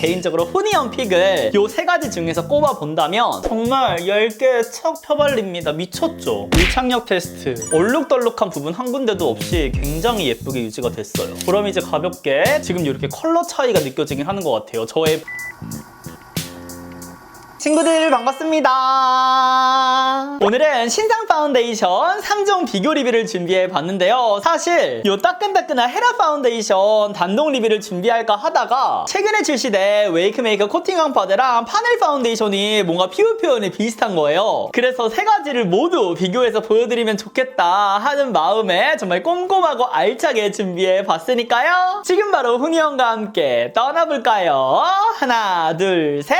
개인적으로 후니언 픽을 요 3가지 중에서 꼽아본다면 정말 10개 척 펴발립니다. 미쳤죠? 밀착력 테스트 얼룩덜룩한 부분 한 군데도 없이 굉장히 예쁘게 유지가 됐어요. 그럼 이제 가볍게 지금 이렇게 컬러 차이가 느껴지긴 하는 것 같아요. 저의 친구들 반갑습니다. 오늘은 신상 파운데이션 3종 비교 리뷰를 준비해 봤는데요. 사실 이 따끈따끈한 헤라 파운데이션 단독 리뷰를 준비할까 하다가 최근에 출시된 웨이크메이커 코팅왕 파데랑 파넬 파운데이션이 뭔가 피부 표현이 비슷한 거예요. 그래서 3가지를 모두 비교해서 보여드리면 좋겠다 하는 마음에 정말 꼼꼼하고 알차게 준비해 봤으니까요. 지금 바로 후니언과 함께 떠나볼까요? 하나, 둘, 셋!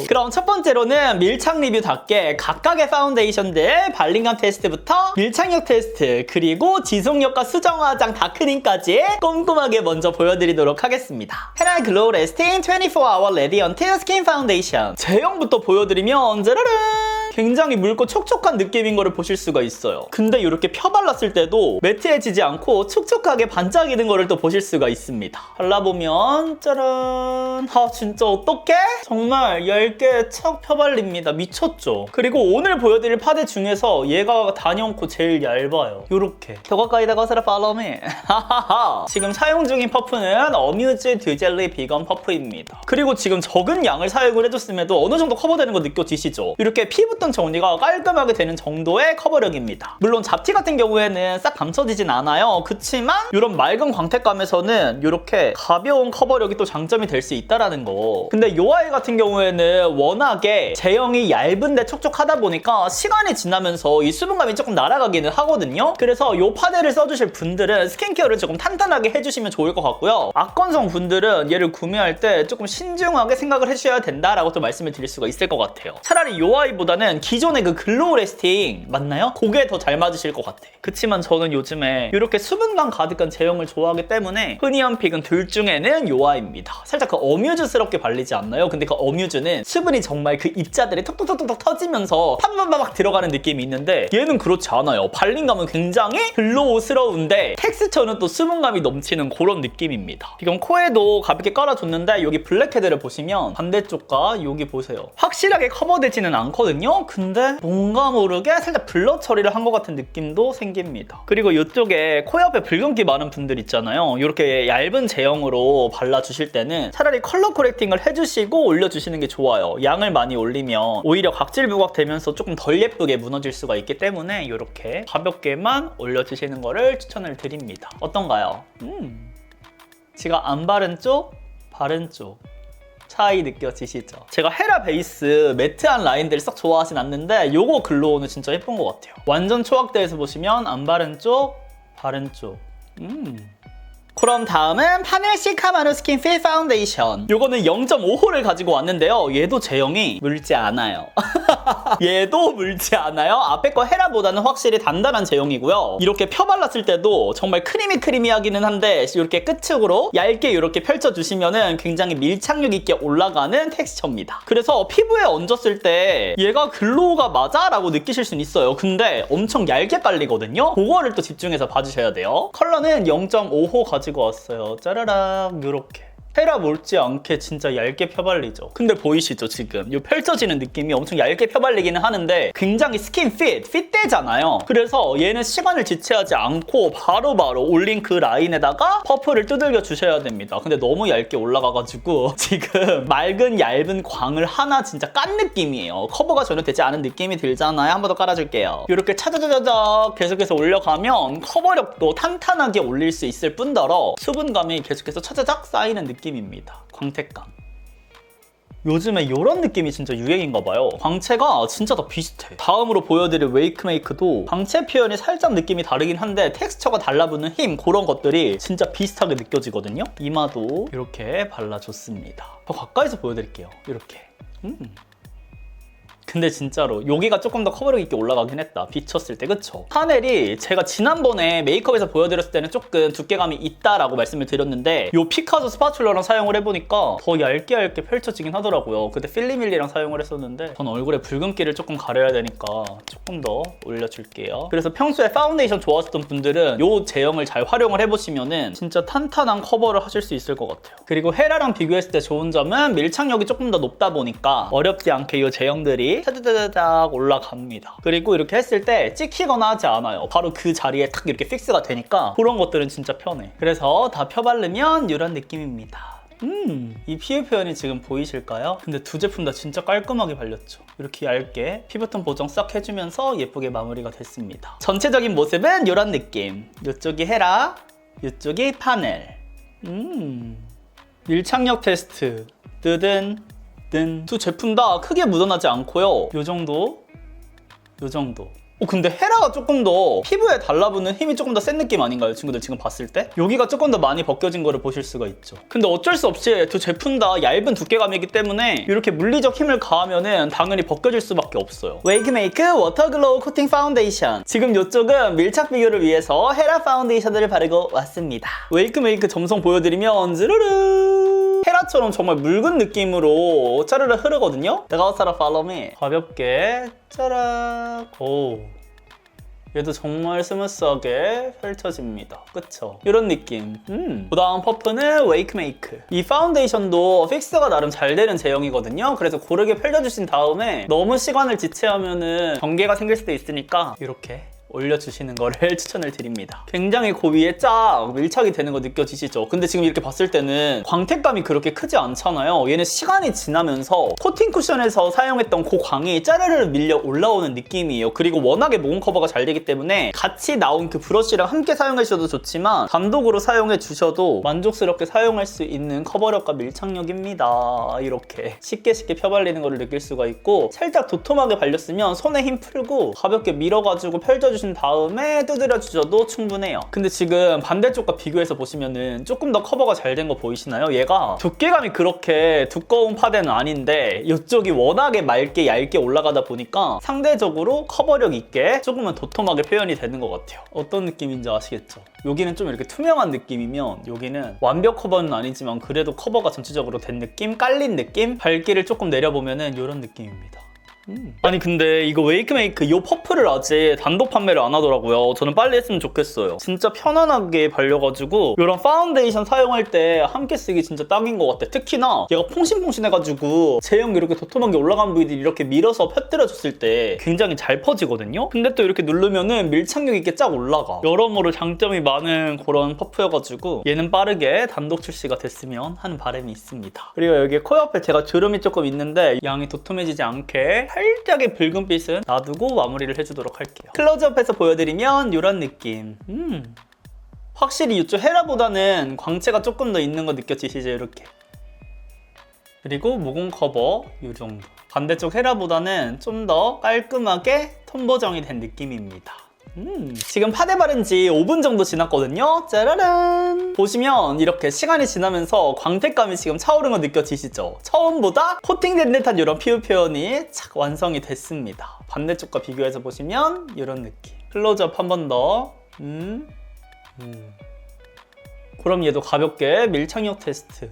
그럼 첫 번째로는 밀착 리뷰답게 각각의 파운데이션들 발림감 테스트부터 밀착력 테스트 그리고 지속력과 수정 화장 다크닝까지 꼼꼼하게 먼저 보여드리도록 하겠습니다. 헤라 글로우 레스팅 24hour 레디언트 스킨 파운데이션 제형부터 보여드리면 짜라란 굉장히 묽고 촉촉한 느낌인 거를 보실 수가 있어요. 근데 이렇게 펴발랐을 때도 매트해지지 않고 촉촉하게 반짝이는 거를 또 보실 수가 있습니다. 발라보면 짜란 진짜 어떡해? 정말 10개 척 펴발립니다. 미쳤죠? 그리고 오늘 보여드릴 파데 중에서 얘가 단연코 제일 얇아요. 요렇게 더 가까이 다가서라 팔로우 미. 지금 사용 중인 퍼프는 어뮤즈 듀젤리 비건 퍼프입니다. 그리고 지금 적은 양을 사용을 해줬음에도 어느 정도 커버되는 거 느껴지시죠? 이렇게 피부톤 정리가 깔끔하게 되는 정도의 커버력입니다. 물론 잡티 같은 경우에는 싹 감춰지진 않아요. 그치만 이런 맑은 광택감에서는 이렇게 가벼운 커버력이 또 장점이 될 수 있다는 거. 근데 이 아이 같은 경우에는 워낙에 제형이 얇은데 촉촉하다 보니까 시간이 지나면서 이 수분감이 조금 날아가기는 하거든요. 그래서 이 파데를 써주실 분들은 스킨케어를 조금 탄탄하게 해주시면 좋을 것 같고요. 악건성 분들은 얘를 구매할 때 조금 신중하게 생각을 해주셔야 된다라고 또 말씀을 드릴 수가 있을 것 같아요. 차라리 이 아이보다는 기존의 그 글로우 레스팅 맞나요? 그게 더 잘 맞으실 것 같아. 그치만 저는 요즘에 이렇게 수분감 가득한 제형을 좋아하기 때문에 후니언 픽은 둘 중에는 이 아이입니다. 살짝 그 어뮤즈스럽게 발리지 않나요? 근데 그 어뮤즈는 수분이 정말 그 입자들이 톡톡톡톡 터지면서 팍팍팍 들어가는 느낌이 있는데 얘는 그렇지 않아요. 발림감은 굉장히 글로우스러운데 텍스처는 또 수분감이 넘치는 그런 느낌입니다. 지금 코에도 가볍게 깔아줬는데 여기 블랙헤드를 보시면 반대쪽과 여기 보세요. 확실하게 커버되지는 않거든요. 근데 뭔가 모르게 살짝 블러 처리를 한 것 같은 느낌도 생깁니다. 그리고 이쪽에 코 옆에 붉은기 많은 분들 있잖아요. 이렇게 얇은 제형으로 발라주실 때는 차라리 컬러 코렉팅을 해주시고 올려주시는 게 좋아요. 양을 많이 올리면 오히려 각질 부각 되면서 조금 덜 예쁘게 무너질 수가 있기 때문에 이렇게 가볍게만 올려주시는 거를 추천을 드립니다. 어떤가요? 제가 안 바른 쪽, 바른 쪽 차이 느껴지시죠? 제가 헤라 베이스 매트한 라인들 싹 좋아하진 않는데 요거 글로우는 진짜 예쁜 것 같아요. 완전 초각대에서 보시면 안 바른 쪽, 바른 쪽 그럼 다음은 파넬 시카마루 스킨 필 파운데이션. 요거는 0.5호를 가지고 왔는데요. 얘도 제형이 묽지 않아요. 얘도 묽지 않아요. 앞에 거 헤라보다는 확실히 단단한 제형이고요. 이렇게 펴발랐을 때도 정말 크리미하기는 한데 이렇게 끝으로 얇게 이렇게 펼쳐주시면은 굉장히 밀착력 있게 올라가는 텍스처입니다. 그래서 피부에 얹었을 때 얘가 글로우가 맞아? 라고 느끼실 수는 있어요. 근데 엄청 얇게 깔리거든요. 그거를 또 집중해서 봐주셔야 돼요. 컬러는 0.5호 가지고 왔어요. 짜라락 요렇게 헤라 못지않게 진짜 얇게 펴발리죠. 근데 보이시죠 지금? 이 펼쳐지는 느낌이 엄청 얇게 펴발리기는 하는데 굉장히 스킨 핏되잖아요. 그래서 얘는 시간을 지체하지 않고 바로바로 올린 그 라인에다가 퍼프를 두들겨 주셔야 됩니다. 근데 너무 얇게 올라가가지고 지금 맑은 얇은 광을 하나 진짜 깐 느낌이에요. 커버가 전혀 되지 않은 느낌이 들잖아요. 한 번 더 깔아줄게요. 이렇게 차자자자작 계속해서 올려가면 커버력도 탄탄하게 올릴 수 있을 뿐더러 수분감이 계속해서 차자작 쌓이는 느낌입니다. 광택감. 요즘에 이런 느낌이 진짜 유행인가 봐요. 광채가 진짜 다 비슷해. 다음으로 보여드릴 웨이크메이크도 광채 표현이 살짝 느낌이 다르긴 한데 텍스처가 달라붙는 힘 그런 것들이 진짜 비슷하게 느껴지거든요. 이마도 이렇게 발라줬습니다. 더 가까이서 보여드릴게요. 이렇게. 근데 진짜로 여기가 조금 더 커버력 있게 올라가긴 했다. 비쳤을 때, 그쵸? 파넬이 제가 지난번에 메이크업에서 보여드렸을 때는 조금 두께감이 있다라고 말씀을 드렸는데 요 피카소 스파츌러랑 사용을 해보니까 더 얇게 펼쳐지긴 하더라고요. 그때 필리밀리랑 사용을 했었는데 전 얼굴에 붉은기를 조금 가려야 되니까 조금 더 올려줄게요. 그래서 평소에 파운데이션 좋아하셨던 분들은 요 제형을 잘 활용을 해보시면은 진짜 탄탄한 커버를 하실 수 있을 것 같아요. 그리고 헤라랑 비교했을 때 좋은 점은 밀착력이 조금 더 높다 보니까 어렵지 않게 이 제형들이 타다다닥 올라갑니다. 그리고 이렇게 했을 때 찍히거나 하지 않아요. 바로 그 자리에 탁 이렇게 픽스가 되니까 그런 것들은 진짜 편해. 그래서 다 펴바르면 이런 느낌입니다. 이 피부 표현이 지금 보이실까요? 근데 두 제품 다 진짜 깔끔하게 발렸죠. 이렇게 얇게 피부톤 보정 싹 해주면서 예쁘게 마무리가 됐습니다. 전체적인 모습은 이런 느낌. 이쪽이 헤라, 이쪽이 파넬. 밀착력 테스트. 뜨든 두 제품 다 크게 묻어나지 않고요. 요 정도. 근데 헤라가 조금 더 피부에 달라붙는 힘이 조금 더 센 느낌 아닌가요, 친구들? 지금 봤을 때? 여기가 조금 더 많이 벗겨진 거를 보실 수가 있죠. 근데 어쩔 수 없이 두 제품 다 얇은 두께감이기 때문에 이렇게 물리적 힘을 가하면은 당연히 벗겨질 수밖에 없어요. 웨이크메이크 워터글로우 코팅 파운데이션. 지금 이쪽은 밀착 비교를 위해서 헤라 파운데이션을 바르고 왔습니다. 웨이크메이크 점성 보여드리면 즈르르 헤라처럼 정말 묽은 느낌으로 짜르르 흐르거든요? 내가 사라 follow me. 가볍게 짜락. 오. 얘도 정말 스무스하게 펼쳐집니다. 그쵸? 이런 느낌. 그 다음 퍼프는 웨이크메이크. 이 파운데이션도 픽스가 나름 잘 되는 제형이거든요. 그래서 고르게 펼쳐주신 다음에 너무 시간을 지체하면은 경계가 생길 수도 있으니까 이렇게 올려주시는 거를 추천을 드립니다. 굉장히 그 위에 쫙 밀착이 되는 거 느껴지시죠? 근데 지금 이렇게 봤을 때는 광택감이 그렇게 크지 않잖아요. 얘는 시간이 지나면서 코팅 쿠션에서 사용했던 그 광이 짜르르 밀려 올라오는 느낌이에요. 그리고 워낙에 모공 커버가 잘 되기 때문에 같이 나온 그 브러쉬랑 함께 사용해 주셔도 좋지만 단독으로 사용해 주셔도 만족스럽게 사용할 수 있는 커버력과 밀착력입니다. 이렇게 쉽게 펴발리는 거를 느낄 수가 있고 살짝 도톰하게 발렸으면 손에 힘 풀고 가볍게 밀어가지고 펼쳐주신 다음에 두드려 주셔도 충분해요. 근데 지금 반대쪽과 비교해서 보시면은 조금 더 커버가 잘 된 거 보이시나요? 얘가 두께감이 그렇게 두꺼운 파데는 아닌데 이쪽이 워낙에 얇게 올라가다 보니까 상대적으로 커버력 있게 조금은 도톰하게 표현이 되는 것 같아요. 어떤 느낌인지 아시겠죠? 여기는 좀 이렇게 투명한 느낌이면 여기는 완벽 커버는 아니지만 그래도 커버가 전체적으로 된 느낌? 깔린 느낌? 밝기를 조금 내려보면은 이런 느낌입니다. 아니 근데 이거 웨이크메이크 이 퍼플을 아직 단독 판매를 안 하더라고요. 저는 빨리 했으면 좋겠어요. 진짜 편안하게 발려가지고 이런 파운데이션 사용할 때 함께 쓰기 진짜 딱인 것 같아. 특히나 얘가 퐁신퐁신해가지고 제형 이렇게 도톰하게 올라간 부위들 이렇게 밀어서 펴뜨려줬을 때 굉장히 잘 퍼지거든요. 근데 또 이렇게 누르면은 밀착력 있게 쫙 올라가. 여러모로 장점이 많은 그런 퍼프여가지고 얘는 빠르게 단독 출시가 됐으면 하는 바람이 있습니다. 그리고 여기 코 옆에 제가 주름이 조금 있는데 양이 도톰해지지 않게 살짝의 붉은빛은 놔두고 마무리를 해주도록 할게요. 클로즈업해서 보여드리면 이런 느낌. 확실히 이쪽 헤라보다는 광채가 조금 더 있는 거 느껴지시죠? 이렇게. 그리고 모공 커버 이 정도. 반대쪽 헤라보다는 좀 더 깔끔하게 톤 보정이 된 느낌입니다. 지금 파데 바른 지 5분 정도 지났거든요. 짜라란! 보시면 이렇게 시간이 지나면서 광택감이 지금 차오르는 거 느껴지시죠? 처음보다 코팅된 듯한 이런 피부 표현이 착 완성이 됐습니다. 반대쪽과 비교해서 보시면 이런 느낌. 클로즈업 한 번 더. 그럼 얘도 가볍게 밀착력 테스트.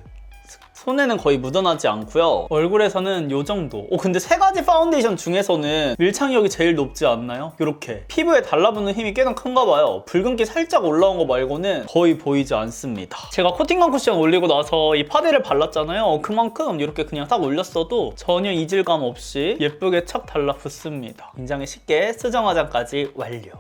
손에는 거의 묻어나지 않고요. 얼굴에서는 이 정도. 근데 세 가지 파운데이션 중에서는 밀착력이 제일 높지 않나요? 이렇게 피부에 달라붙는 힘이 꽤나 큰가 봐요. 붉은기 살짝 올라온 거 말고는 거의 보이지 않습니다. 제가 코팅감 쿠션 올리고 나서 이 파데를 발랐잖아요. 그만큼 이렇게 그냥 딱 올렸어도 전혀 이질감 없이 예쁘게 착 달라붙습니다. 굉장히 쉽게 수정 화장까지 완료.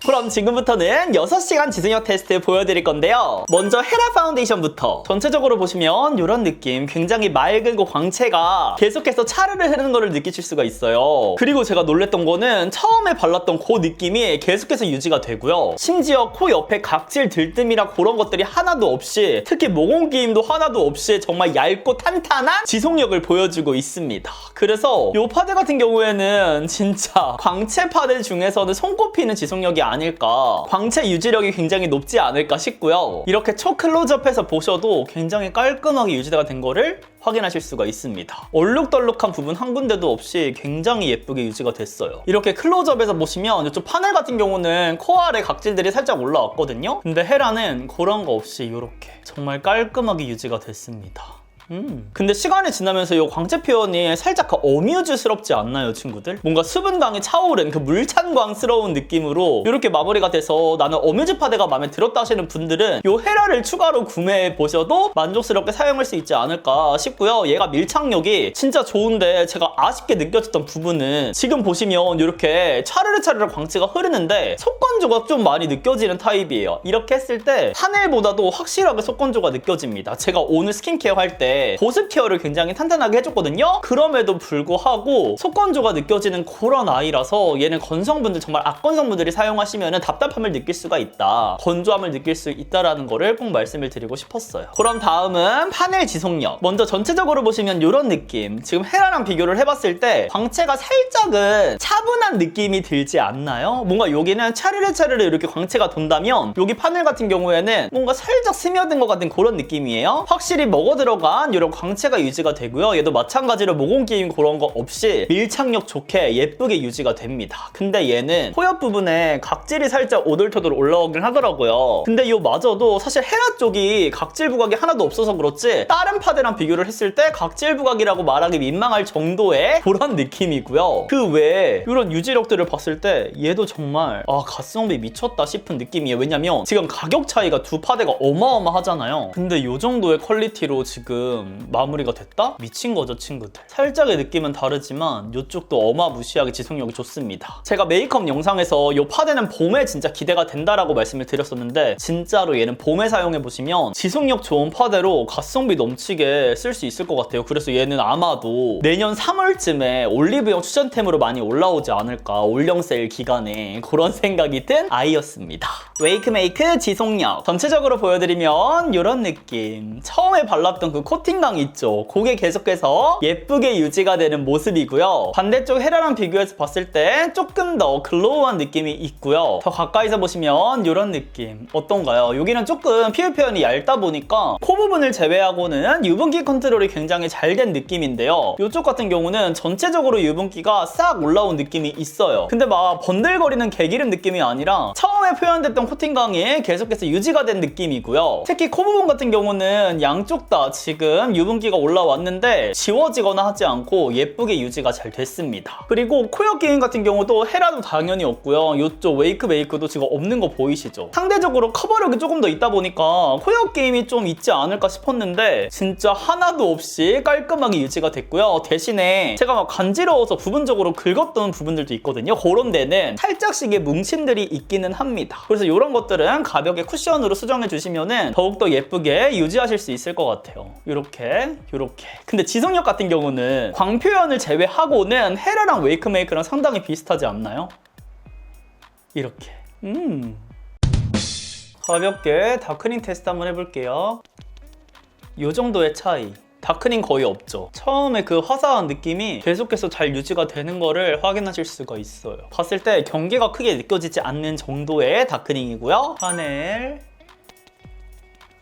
그럼 지금부터는 6시간 지속력 테스트 보여드릴 건데요. 먼저 헤라 파운데이션부터 전체적으로 보시면 이런 느낌, 굉장히 맑은 그 광채가 계속해서 차르르 흐르는 거를 느끼실 수가 있어요. 그리고 제가 놀랬던 거는 처음에 발랐던 그 느낌이 계속해서 유지가 되고요. 심지어 코 옆에 각질 들뜸이랑 그런 것들이 하나도 없이, 특히 모공 기임도 하나도 없이 정말 얇고 탄탄한 지속력을 보여주고 있습니다. 그래서 이 파데 같은 경우에는 진짜 광채 파데 중에서는 손꼽히는 지속력이 아닐까, 광채 유지력이 굉장히 높지 않을까 싶고요. 이렇게 초클로즈업해서 보셔도 굉장히 깔끔하게 유지가 된 거를 확인하실 수가 있습니다. 얼룩덜룩한 부분 한 군데도 없이 굉장히 예쁘게 유지가 됐어요. 이렇게 클로즈업에서 보시면 이쪽 파넬 같은 경우는 코 아래 각질들이 살짝 올라왔거든요. 근데 헤라는 그런 거 없이 이렇게 정말 깔끔하게 유지가 됐습니다. 근데 시간이 지나면서 이 광채 표현이 살짝 어뮤즈스럽지 않나요, 친구들? 뭔가 수분광이 차오른 그 물찬광스러운 느낌으로 이렇게 마무리가 돼서 나는 어뮤즈 파데가 마음에 들었다 하시는 분들은 이 헤라를 추가로 구매해 보셔도 만족스럽게 사용할 수 있지 않을까 싶고요. 얘가 밀착력이 진짜 좋은데 제가 아쉽게 느껴졌던 부분은 지금 보시면 이렇게 차르르 광채가 흐르는데 속건조가 좀 많이 느껴지는 타입이에요. 이렇게 했을 때 파넬보다도 확실하게 속건조가 느껴집니다. 제가 오늘 스킨케어 할 때 보습 케어를 굉장히 탄탄하게 해줬거든요. 그럼에도 불구하고 속건조가 느껴지는 그런 아이라서 얘는 건성분들, 정말 악건성분들이 사용하시면 답답함을 느낄 수가 있다, 건조함을 느낄 수 있다라는 거를 꼭 말씀을 드리고 싶었어요. 그럼 다음은 파넬 지속력. 먼저 전체적으로 보시면 이런 느낌. 지금 헤라랑 비교를 해봤을 때 광채가 살짝은 차분한 느낌이 들지 않나요? 뭔가 여기는 차르르 이렇게 광채가 돈다면 여기 파넬 같은 경우에는 뭔가 살짝 스며든 것 같은 그런 느낌이에요. 확실히 먹어 들어간 이런 광채가 유지가 되고요. 얘도 마찬가지로 모공 끼임 그런 거 없이 밀착력 좋게 예쁘게 유지가 됩니다. 근데 얘는 포엽 부분에 각질이 살짝 오돌토돌 올라오긴 하더라고요. 근데 이 마저도 사실 헤라 쪽이 각질 부각이 하나도 없어서 그렇지 다른 파데랑 비교를 했을 때 각질 부각이라고 말하기 민망할 정도의 그런 느낌이고요. 그 외에 이런 유지력들을 봤을 때 얘도 정말 가성비 미쳤다 싶은 느낌이에요. 왜냐면 지금 가격 차이가 두 파데가 어마어마하잖아요. 근데 이 정도의 퀄리티로 지금 마무리가 됐다? 미친 거죠, 친구들. 살짝의 느낌은 다르지만 이쪽도 어마무시하게 지속력이 좋습니다. 제가 메이크업 영상에서 이 파데는 봄에 진짜 기대가 된다라고 말씀을 드렸었는데 진짜로 얘는 봄에 사용해보시면 지속력 좋은 파데로 가성비 넘치게 쓸 수 있을 것 같아요. 그래서 얘는 아마도 내년 3월쯤에 올리브영 추천템으로 많이 올라오지 않을까, 올영 세일 기간에, 그런 생각이 든 아이였습니다. 웨이크메이크 지속력 전체적으로 보여드리면 이런 느낌. 처음에 발랐던 그 코팅감 있죠? 그게 계속해서 예쁘게 유지가 되는 모습이고요. 반대쪽 헤라랑 비교해서 봤을 때 조금 더 글로우한 느낌이 있고요. 더 가까이서 보시면 이런 느낌 어떤가요? 여기는 조금 피부 표현이 얇다 보니까 코 부분을 제외하고는 유분기 컨트롤이 굉장히 잘 된 느낌인데요. 이쪽 같은 경우는 전체적으로 유분기가 싹 올라온 느낌이 있어요. 근데 막 번들거리는 개기름 느낌이 아니라 처음에 표현됐던 코팅감이 계속해서 유지가 된 느낌이고요. 특히 코 부분 같은 경우는 양쪽 다 지금 유분기가 올라왔는데 지워지거나 하지 않고 예쁘게 유지가 잘 됐습니다. 그리고 코옆 게임 같은 경우도 헤라도 당연히 없고요. 이쪽 웨이크메이크도 지금 없는 거 보이시죠? 상대적으로 커버력이 조금 더 있다 보니까 코옆 게임이 좀 있지 않을까 싶었는데 진짜 하나도 없이 깔끔하게 유지가 됐고요. 대신에 제가 막 간지러워서 부분적으로 긁었던 부분들도 있거든요. 그런 데는 살짝씩의 뭉침들이 있기는 합니다. 그래서 이런 것들은 가볍게 쿠션으로 수정해 주시면 더욱더 예쁘게 유지하실 수 있을 것 같아요. 이렇게. 근데 지속력 같은 경우는 광 표현을 제외하고는 헤라랑 웨이크메이크랑 상당히 비슷하지 않나요? 이렇게. 가볍게 다크닝 테스트 한번 해볼게요. 이 정도의 차이. 다크닝 거의 없죠. 처음에 그 화사한 느낌이 계속해서 잘 유지가 되는 거를 확인하실 수가 있어요. 봤을 때 경계가 크게 느껴지지 않는 정도의 다크닝이고요. 파넬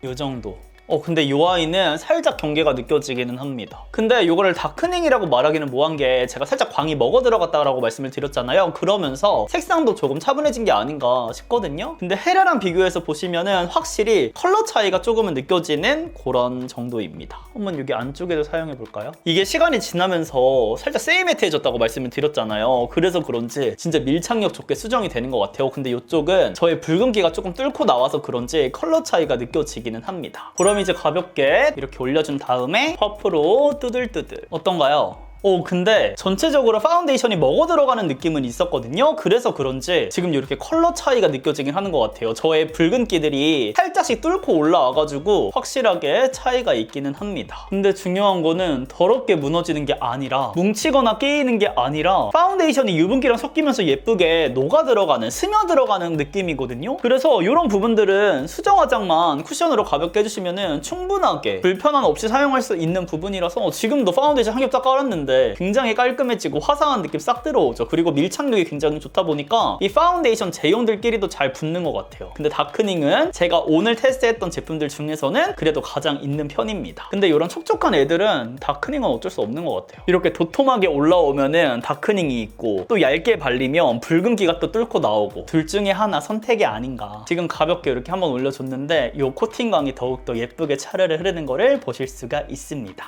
이 정도. 근데 이 아이는 살짝 경계가 느껴지기는 합니다. 근데 이거를 다크닝이라고 말하기는 뭐한 게 제가 살짝 광이 먹어 들어갔다라고 말씀을 드렸잖아요. 그러면서 색상도 조금 차분해진 게 아닌가 싶거든요. 근데 헤라랑 비교해서 보시면은 확실히 컬러 차이가 조금은 느껴지는 그런 정도입니다. 한번 여기 안쪽에도 사용해 볼까요? 이게 시간이 지나면서 살짝 세이매트해졌다고 말씀을 드렸잖아요. 그래서 그런지 진짜 밀착력 좋게 수정이 되는 것 같아요. 근데 이쪽은 저의 붉은기가 조금 뚫고 나와서 그런지 컬러 차이가 느껴지기는 합니다. 그럼 이제 가볍게 이렇게 올려준 다음에 퍼프로 뚜들뚜들. 어떤가요? 근데 전체적으로 파운데이션이 먹어 들어가는 느낌은 있었거든요. 그래서 그런지 지금 이렇게 컬러 차이가 느껴지긴 하는 것 같아요. 저의 붉은기들이 살짝씩 뚫고 올라와가지고 확실하게 차이가 있기는 합니다. 근데 중요한 거는 더럽게 무너지는 게 아니라 뭉치거나 끼이는 게 아니라 파운데이션이 유분기랑 섞이면서 예쁘게 녹아 들어가는, 스며 들어가는 느낌이거든요. 그래서 이런 부분들은 수정 화장만 쿠션으로 가볍게 해주시면 충분하게 불편함 없이 사용할 수 있는 부분이라서 지금도 파운데이션 한 겹 딱 깔았는데 바르는데 굉장히 깔끔해지고 화사한 느낌 싹 들어오죠. 그리고 밀착력이 굉장히 좋다 보니까 이 파운데이션 제형들끼리도 잘 붙는 것 같아요. 근데 다크닝은 제가 오늘 테스트했던 제품들 중에서는 그래도 가장 있는 편입니다. 근데 이런 촉촉한 애들은 다크닝은 어쩔 수 없는 것 같아요. 이렇게 도톰하게 올라오면은 다크닝이 있고 또 얇게 발리면 붉은기가 또 뚫고 나오고 둘 중에 하나 선택이 아닌가. 지금 가볍게 이렇게 한번 올려줬는데 이 코팅광이 더욱더 예쁘게 차르르 흐르는 거를 보실 수가 있습니다.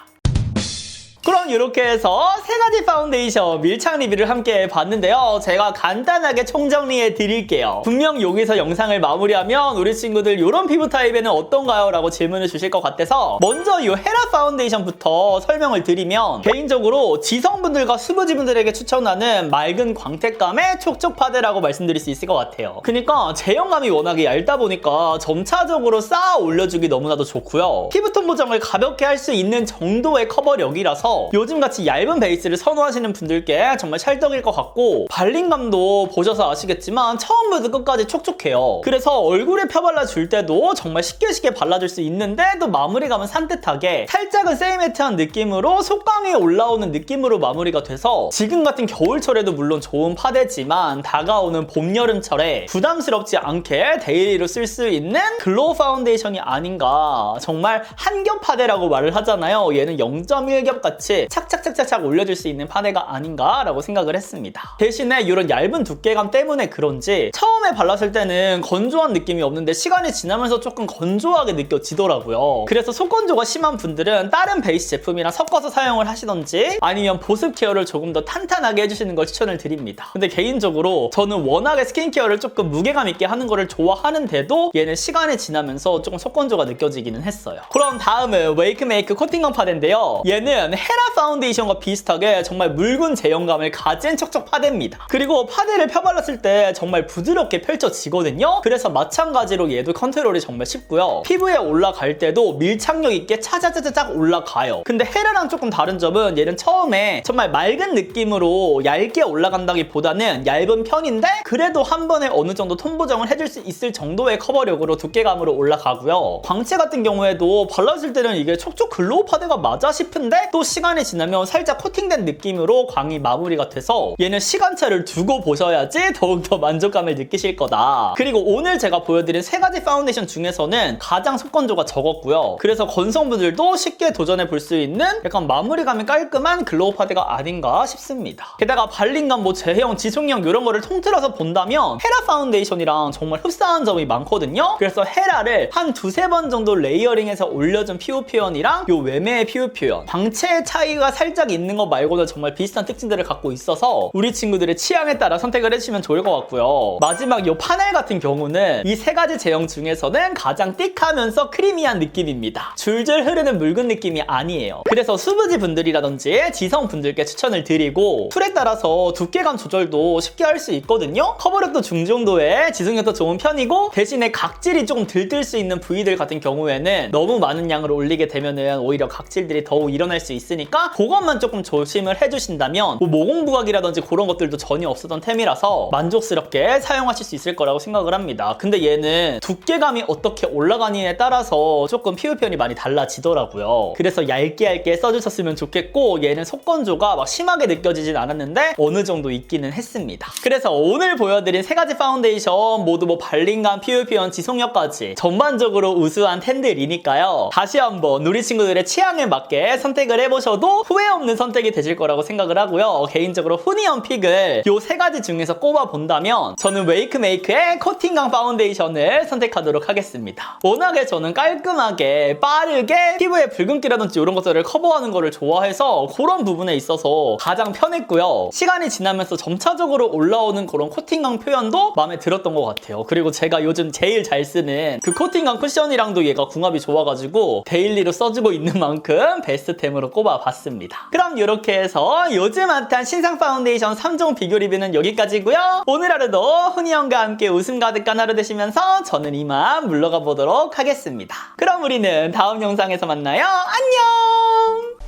그럼 이렇게 해서 세 가지 파운데이션 밀착 리뷰를 함께 봤는데요. 제가 간단하게 총정리해 드릴게요. 분명 여기서 영상을 마무리하면 우리 친구들 이런 피부 타입에는 어떤가요? 라고 질문을 주실 것 같아서 먼저 이 헤라 파운데이션부터 설명을 드리면 개인적으로 지성분들과 수부지분들에게 추천하는 맑은 광택감의 촉촉 파데라고 말씀드릴 수 있을 것 같아요. 그러니까 제형감이 워낙에 얇다 보니까 점차적으로 쌓아 올려주기 너무나도 좋고요. 피부톤 보정을 가볍게 할 수 있는 정도의 커버력이라서 요즘같이 얇은 베이스를 선호하시는 분들께 정말 찰떡일 것 같고 발림감도 보셔서 아시겠지만 처음부터 끝까지 촉촉해요. 그래서 얼굴에 펴발라줄 때도 정말 쉽게 발라줄 수 있는데 또 마무리감은 산뜻하게 살짝은 세이매트한 느낌으로 속광에 올라오는 느낌으로 마무리가 돼서 지금 같은 겨울철에도 물론 좋은 파데지만 다가오는 봄, 여름철에 부담스럽지 않게 데일리로 쓸 수 있는 글로우 파운데이션이 아닌가. 정말 한 겹 파데라고 말을 하잖아요. 얘는 0.1겹 같이 착착착착착 올려줄 수 있는 파데가 아닌가라고 생각을 했습니다. 대신에 이런 얇은 두께감 때문에 그런지 처음에 발랐을 때는 건조한 느낌이 없는데 시간이 지나면서 조금 건조하게 느껴지더라고요. 그래서 속건조가 심한 분들은 다른 베이스 제품이랑 섞어서 사용을 하시던지 아니면 보습 케어를 조금 더 탄탄하게 해주시는 걸 추천을 드립니다. 근데 개인적으로 저는 워낙에 스킨케어를 조금 무게감 있게 하는 거를 좋아하는데도 얘는 시간이 지나면서 조금 속건조가 느껴지기는 했어요. 그럼 다음은 웨이크메이크 코팅건 파데인데요. 얘는 헤라 파운데이션과 비슷하게 정말 묽은 제형감을 가진 촉촉 파데입니다. 그리고 파데를 펴발랐을 때 정말 부드럽게 펼쳐지거든요. 그래서 마찬가지로 얘도 컨트롤이 정말 쉽고요. 피부에 올라갈 때도 밀착력 있게 차자자자작 올라가요. 근데 헤라랑 조금 다른 점은 얘는 처음에 정말 맑은 느낌으로 얇게 올라간다기보다는 얇은 편인데 그래도 한 번에 어느 정도 톤 보정을 해줄 수 있을 정도의 커버력으로 두께감으로 올라가고요. 광채 같은 경우에도 발랐을 때는 이게 촉촉 글로우 파데가 맞아 싶은데 또 시간이 지나면 살짝 코팅된 느낌으로 광이 마무리가 돼서 얘는 시간차를 두고 보셔야지 더욱더 만족감을 느끼실 거다. 그리고 오늘 제가 보여드린 세 가지 파운데이션 중에서는 가장 속건조가 적었고요. 그래서 건성분들도 쉽게 도전해 볼 수 있는 약간 마무리감이 깔끔한 글로우 파데가 아닌가 싶습니다. 게다가 발림감, 제형, 지속력 이런 거를 통틀어서 본다면 헤라 파운데이션이랑 정말 흡사한 점이 많거든요. 그래서 헤라를 한 두세 번 정도 레이어링해서 올려준 피부 표현이랑 요 외매의 피부 표현, 광채의 차이가 살짝 있는 거 말고는 정말 비슷한 특징들을 갖고 있어서 우리 친구들의 취향에 따라 선택을 해주시면 좋을 것 같고요. 마지막 이 파넬 같은 경우는 이 세 가지 제형 중에서는 가장 띡하면서 크리미한 느낌입니다. 줄줄 흐르는 묽은 느낌이 아니에요. 그래서 수부지 분들이라든지 지성 분들께 추천을 드리고 툴에 따라서 두께감 조절도 쉽게 할 수 있거든요. 커버력도 중정도에 지속력도 좋은 편이고 대신에 각질이 조금 들뜰 수 있는 부위들 같은 경우에는 너무 많은 양을 올리게 되면은 오히려 각질들이 더욱 일어날 수 있으니까 그것만 조금 조심을 해주신다면 모공부각이라든지 그런 것들도 전혀 없었던 템이라서 만족스럽게 사용하실 수 있을 거라고 생각을 합니다. 근데 얘는 두께감이 어떻게 올라가느냐에 따라서 조금 피부 표현이 많이 달라지더라고요. 그래서 얇게 써주셨으면 좋겠고 얘는 속건조가 막 심하게 느껴지진 않았는데 어느 정도 있기는 했습니다. 그래서 오늘 보여드린 세 가지 파운데이션 모두 발림감, 피부 표현, 지속력까지 전반적으로 우수한 템들이니까요. 다시 한번 우리 친구들의 취향에 맞게 선택을 해보셔도 후회 없는 선택이 되실 거라고 생각을 하고요. 개인적으로 후니언 픽을 이 세 가지 중에서 꼽아본다면 저는 웨이크메이크의 코팅강 파운데이션을 선택하도록 하겠습니다. 워낙에 저는 깔끔하게 빠르게 피부에 붉은기라든지 이런 것들을 커버하는 거를 좋아해서 그런 부분에 있어서 가장 편했고요. 시간이 지나면서 점차적으로 올라오는 그런 코팅강 표현도 마음에 들었던 것 같아요. 그리고 제가 요즘 제일 잘 쓰는 그 코팅강 쿠션이랑도 얘가 궁합이 좋아가지고 데일리로 써주고 있는 만큼 베스트템으로 꼽아봤습니다. 그럼 이렇게 해서 요즘 핫한 신상 파운데이션 3종 비교 리뷰는 여기까지고요. 오늘 하루도 훈이형과 함께 웃음 가득한 하루 되시면서 저는 이만 물러가 보도록 하겠습니다. 그럼 우리는 다음 영상에서 만나요. 안녕!